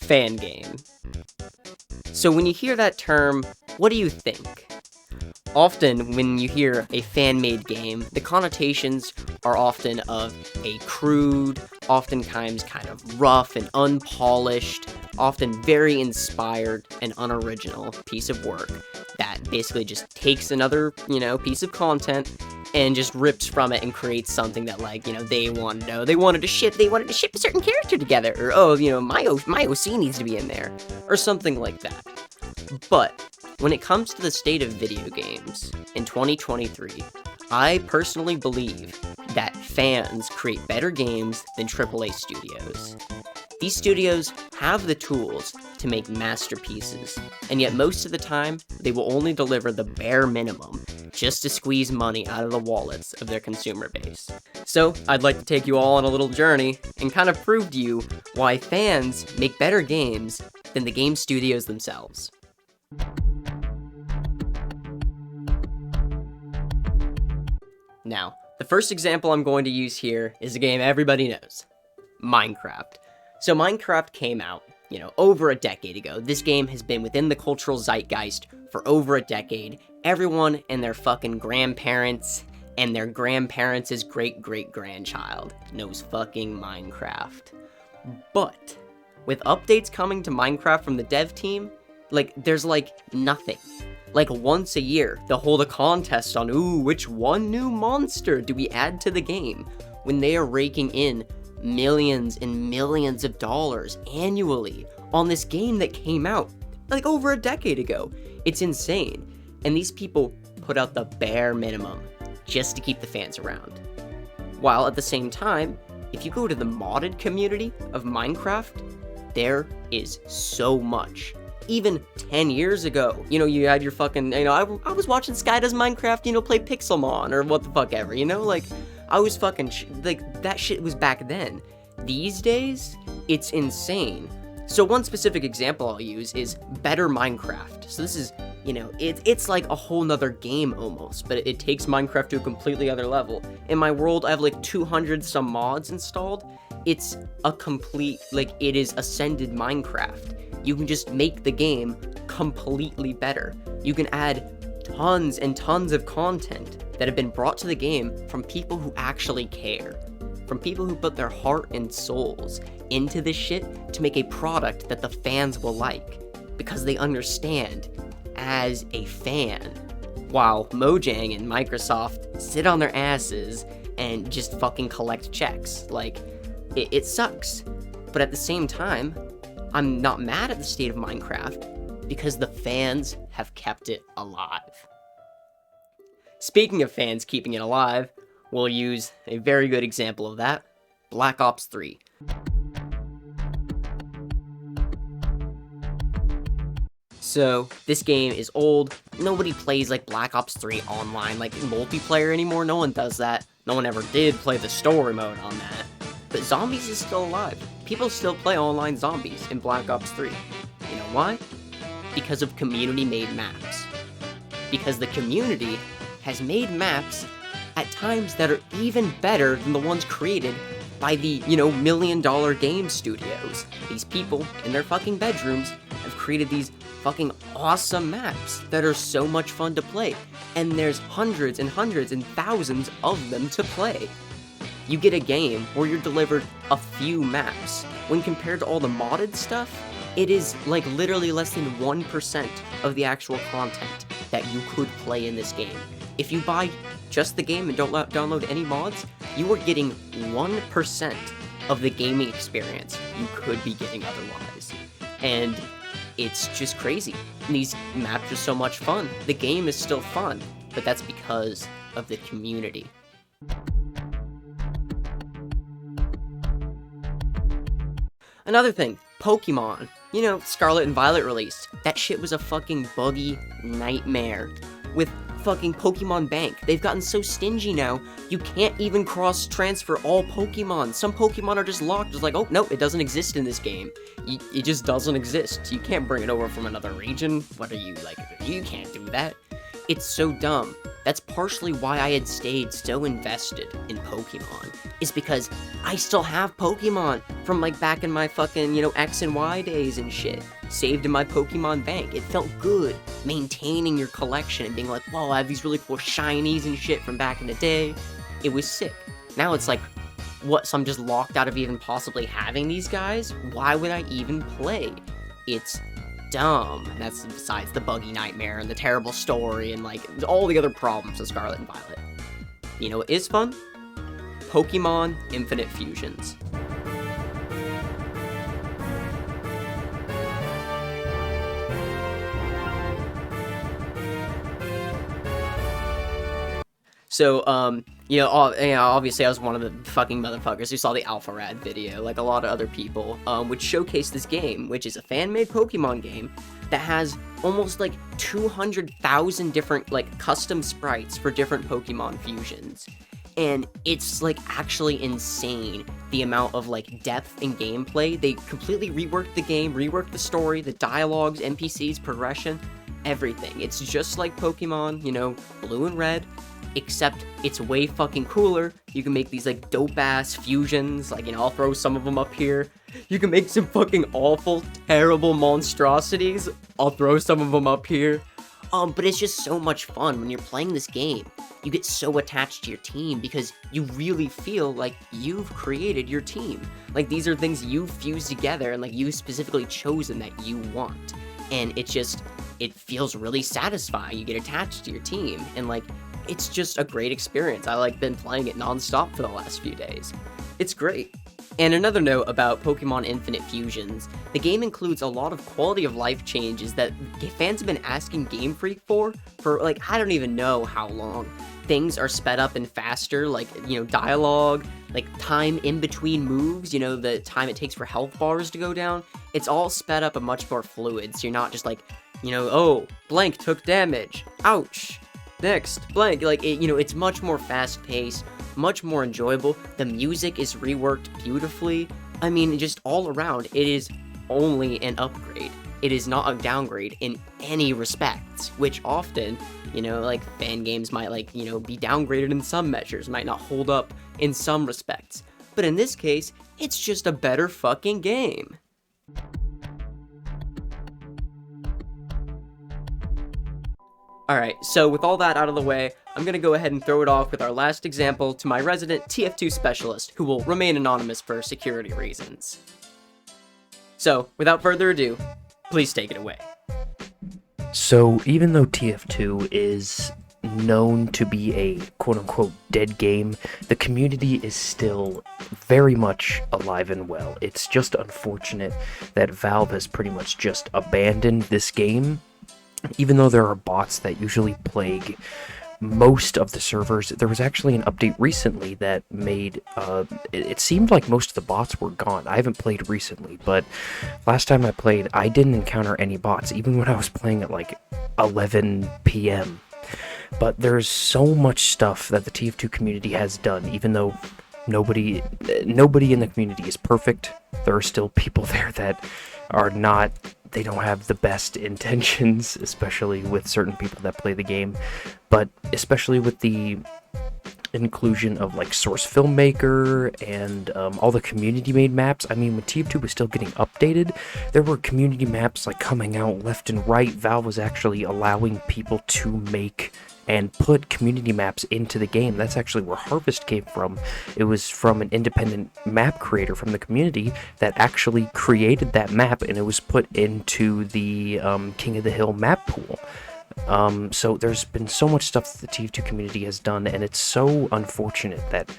fan game. So when you hear that term, what do you think? Often, when you hear a fan-made game, the connotations are often of a crude, oftentimes kind of rough and unpolished, often very inspired and unoriginal piece of work that basically just takes another, piece of content and just rips from it and creates something that, they wanted to ship a certain character together, or, my OC needs to be in there, or something like that. But when it comes to the state of video games in 2023, I personally believe that fans create better games than AAA studios. These studios have the tools to make masterpieces, and yet most of the time, they will only deliver the bare minimum just to squeeze money out of the wallets of their consumer base. So, I'd like to take you all on a little journey and kind of prove to you why fans make better games than the game studios themselves. Now, the first example I'm going to use here is a game everybody knows, Minecraft. So Minecraft came out, over a decade ago. This game has been within the cultural zeitgeist for over a decade. Everyone and their fucking grandparents and their grandparents' great-great-grandchild knows fucking Minecraft. But with updates coming to Minecraft from the dev team, there's nothing. Once a year, they'll hold a contest on, which one new monster do we add to the game? When they are raking in millions and millions of dollars annually on this game that came out, over a decade ago. It's insane. And these people put out the bare minimum just to keep the fans around. While at the same time, if you go to the modded community of Minecraft, there is so much. Even 10 years ago, you had your fucking, I was watching Sky Does Minecraft, play Pixelmon, or what the fuck ever, I was fucking, that shit was back then. These days, it's insane. So one specific example I'll use is Better Minecraft. So this is, it's like a whole nother game almost, but it takes Minecraft to a completely other level. In my world, I have 200 some mods installed. It's a complete, it is ascended Minecraft. You can just make the game completely better. You can add tons and tons of content that have been brought to the game from people who actually care. From people who put their heart and souls into this shit to make a product that the fans will like. Because they understand, as a fan, while Mojang and Microsoft sit on their asses and just fucking collect checks. It sucks. But at the same time, I'm not mad at the state of Minecraft, because the fans have kept it alive. Speaking of fans keeping it alive, we'll use a very good example of that, Black Ops 3. So, this game is old. Nobody plays Black Ops 3 online, multiplayer anymore. No one does that. No one ever did play the story mode on that. But zombies is still alive. People still play online zombies in Black Ops 3. You know why? Because of community-made maps. Because the community has made maps at times that are even better than the ones created by the, million-dollar game studios. These people, in their fucking bedrooms, have created these fucking awesome maps that are so much fun to play. And there's hundreds and hundreds and thousands of them to play. You get a game where you're delivered a few maps. When compared to all the modded stuff, it is literally less than 1% of the actual content that you could play in this game. If you buy just the game and don't download any mods, you are getting 1% of the gaming experience you could be getting otherwise. And it's just crazy. These maps are so much fun. The game is still fun, but that's because of the community. Another thing, Pokemon. Scarlet and Violet released. That shit was a fucking buggy nightmare. With fucking Pokemon Bank. They've gotten so stingy now, you can't even cross-transfer all Pokemon. Some Pokemon are just locked. It's oh, no, it doesn't exist in this game. It just doesn't exist. You can't bring it over from another region. What are you, you can't do that. It's so dumb. That's partially why I had stayed so invested in Pokemon, is because I still have Pokemon from like back in my fucking, X and Y days and shit, saved in my Pokemon bank. It felt good maintaining your collection and being like, whoa, I have these really cool shinies and shit from back in the day. It was sick. Now it's like, what, so I'm just locked out of even possibly having these guys? Why would I even play? It's dumb. And that's besides the buggy nightmare and the terrible story and like all the other problems of Scarlet and Violet. You know what is fun? Pokemon Infinite Fusions. So, obviously I was one of the fucking motherfuckers who saw the Alpha Rad video, like a lot of other people, which showcased this game, which is a fan-made Pokemon game that has almost like 200,000 different, like, custom sprites for different Pokemon fusions. And it's, like, actually insane, the amount of, like, depth in gameplay. They completely reworked the game, reworked the story, the dialogues, NPCs, progression, everything. It's just like Pokemon, Blue and Red, except it's way fucking cooler. You can make these, like, dope-ass fusions, like, I'll throw some of them up here. You can make some fucking awful, terrible monstrosities. I'll throw some of them up here. But it's just so much fun when you're playing this game. You get so attached to your team because you really feel like you've created your team. Like, these are things you've fused together and, like, you've specifically chosen that you want. And it feels really satisfying. You get attached to your team, and, like, it's just a great experience. I, like, been playing it non-stop for the last few days. It's great. And another note about Pokemon Infinite Fusions, the game includes a lot of quality of life changes that fans have been asking Game Freak for, like, I don't even know how long. Things are sped up and faster, like, dialogue, like, time in between moves, the time it takes for health bars to go down. It's all sped up and much more fluid, so you're not just like, oh, blank took damage, ouch, next, blank, like, it's much more fast-paced, much more enjoyable. The music is reworked beautifully. I mean, just all around, it is only an upgrade. It is not a downgrade in any respects, which often, like, FanGames might, like, be downgraded in some measures, might not hold up in some respects. But in this case, it's just a better fucking game. Alright, so with all that out of the way, I'm gonna go ahead and throw it off with our last example to my resident TF2 specialist, who will remain anonymous for security reasons. So, without further ado, please take it away. So, even though TF2 is known to be a quote-unquote dead game, the community is still very much alive and well. It's just unfortunate that Valve has pretty much just abandoned this game. Even though there are bots that usually plague most of the servers, there was actually an update recently that made, it seemed like most of the bots were gone. I haven't played recently, but last time I played, I didn't encounter any bots, even when I was playing at like 11 p.m. But there's so much stuff that the TF2 community has done, even though nobody in the community is perfect. There are still people there that are not, they don't have the best intentions, especially with certain people that play the game, but especially with the inclusion of like Source Filmmaker and all the community made maps. I mean, when TF2 was still getting updated, there were community maps like coming out left and right. Valve was actually allowing people to make and put community maps into the game. That's actually where Harvest came from. It was from an independent map creator from the community that actually created that map, and it was put into the King of the Hill map pool. So there's been so much stuff that the TF2 community has done, and it's so unfortunate that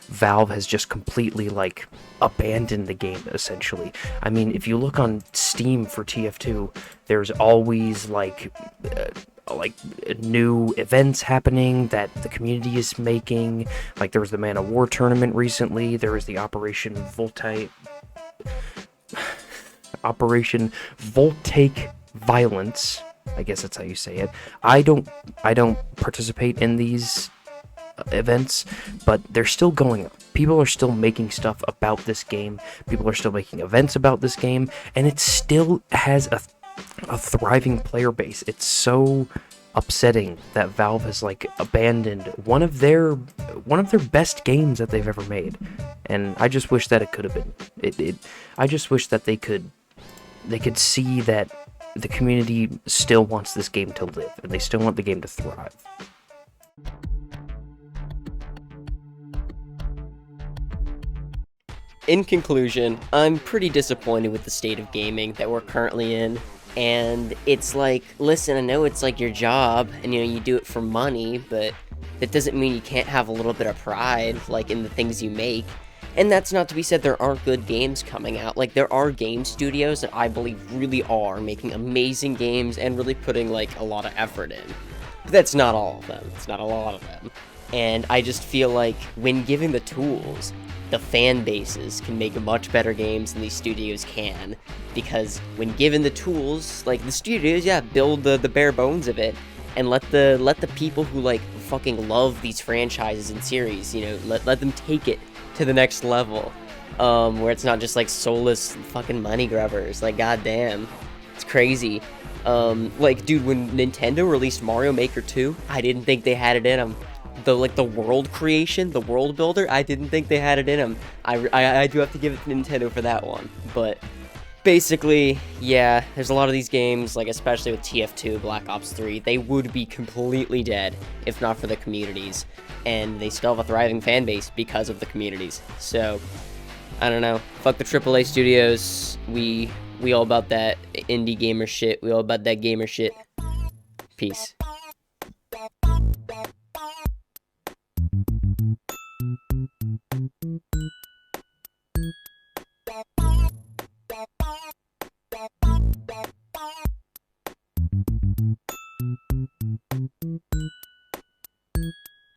Valve has just completely, like, abandoned the game, essentially. I mean, if you look on Steam for TF2, there's always, like new events happening that the community is making. Like, there was the Man of War tournament recently, there was the Operation Voltaic Violence, I guess that's how you say it. I don't participate in these events, but they're still going on. People are still making stuff about this game. People are still making events about this game, and it still has a thriving player base. It's so upsetting that Valve has like abandoned one of their best games that they've ever made, and I just wish that it could have been. I just wish that they could see that the community still wants this game to live, and they still want the game to thrive. In conclusion, I'm pretty disappointed with the state of gaming that we're currently in. And it's like, listen, I know it's like your job, and you do it for money, but that doesn't mean you can't have a little bit of pride, like, in the things you make. And that's not to be said there aren't good games coming out. Like, there are game studios that I believe really are making amazing games and really putting, like, a lot of effort in. But that's not all of them. It's not a lot of them. And I just feel like when given the tools, the fan bases can make much better games than these studios can. Because when given the tools, like, the studios, yeah, build the bare bones of it, and let the people who, like, fucking love these franchises and series, let them take it to the next level, where it's not just, like, soulless fucking money grubbers. Like, goddamn, it's crazy. Like, dude, when Nintendo released Mario Maker 2, I didn't think they had it in them. The world creation, the world builder, I didn't think they had it in them. I do have to give it to Nintendo for that one. But basically, yeah, there's a lot of these games, like especially with TF2, Black Ops 3, they would be completely dead if not for the communities. And they still have a thriving fan base because of the communities. So, I don't know. Fuck the AAA studios. We all about that indie gamer shit. We all about that gamer shit. Peace.